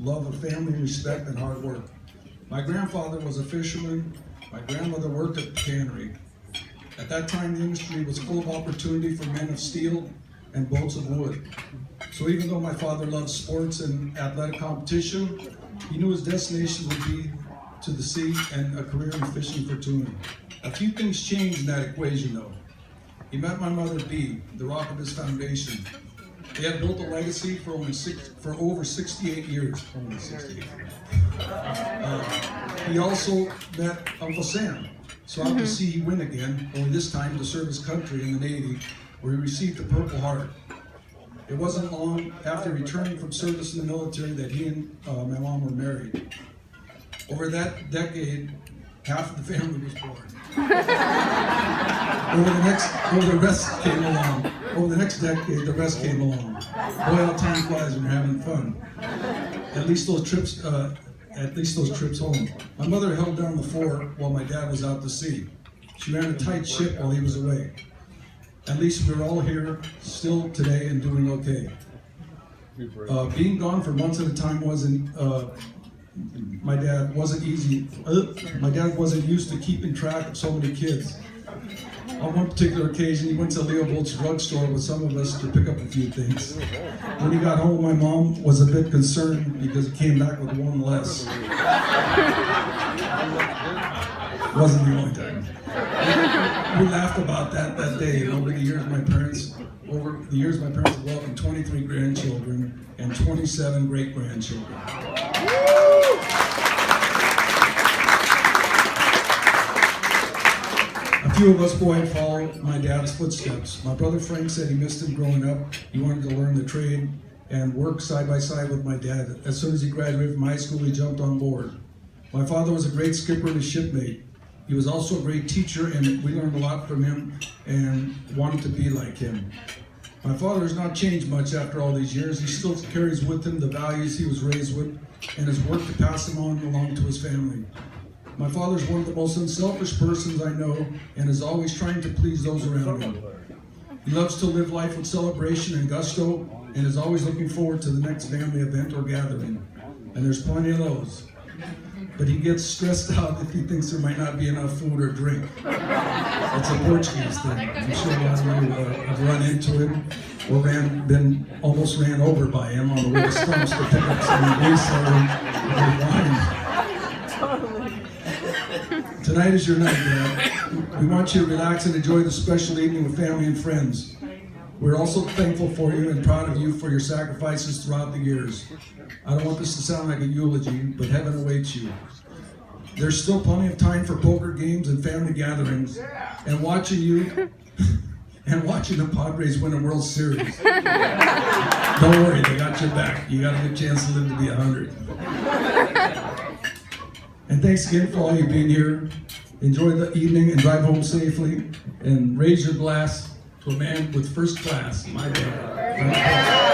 love of family, respect, and hard work. My grandfather was a fisherman. My grandmother worked at the cannery. At that time, the industry was full of opportunity for men of steel and boats of wood. So even though my father loved sports and athletic competition, he knew his destination would be to the sea and a career in fishing for tuna. A few things changed in that equation though. He met my mother Bee, the rock of his foundation. They had built a legacy for over 68 years. Only 68. He also met Uncle Sam, so out to sea he went again, only this time to serve his country in the Navy, where he received a Purple Heart. It wasn't long after returning from service in the military that he and my mom were married. Over that decade, half of the family was born. Over the rest came along. Over the next decade, the rest came along. Boy, how time flies when you're having fun. At least those trips home. My mother held down the fort while my dad was out to sea. She ran a tight ship while he was away. At least we're all here still today and doing okay. Being gone for months at a time my dad wasn't used to keeping track of so many kids. On one particular occasion, he went to Leo Bolt's drugstore with some of us to pick up a few things. When he got home, my mom was a bit concerned because he came back with one less. Wasn't the only time. We laughed about that day, and over the years my parents have welcomed 23 grandchildren and 27 great-grandchildren. A few of us boys followed my dad's footsteps. My brother Frank said he missed him growing up. He wanted to learn the trade and work side by side with my dad. As soon as he graduated from high school, he jumped on board. My father was a great skipper and a shipmate. He was also a great teacher, and we learned a lot from him and wanted to be like him. My father has not changed much after all these years. He still carries with him the values he was raised with and has worked to pass them on along to his family. My father is one of the most unselfish persons I know and is always trying to please those around him. He loves to live life with celebration and gusto and is always looking forward to the next family event or gathering. And there's plenty of those. But he gets stressed out if he thinks there might not be enough food or drink. It's a Portuguese thing. I'm sure a lot of you have run into him or been almost ran over by him on the way to Stumps to pick up some grease or wine. Tonight is your night, Dad. We want you to relax and enjoy the special evening with family and friends. We're also thankful for you and proud of you for your sacrifices throughout the years. I don't want this to sound like a eulogy, but heaven awaits you. There's still plenty of time for poker games and family gatherings, and watching the Padres win a World Series. Don't worry, they got your back. You got a good chance to live to be 100. And thanks again for all you being here. Enjoy the evening and drive home safely, and raise your glass to a man with first class, my dad.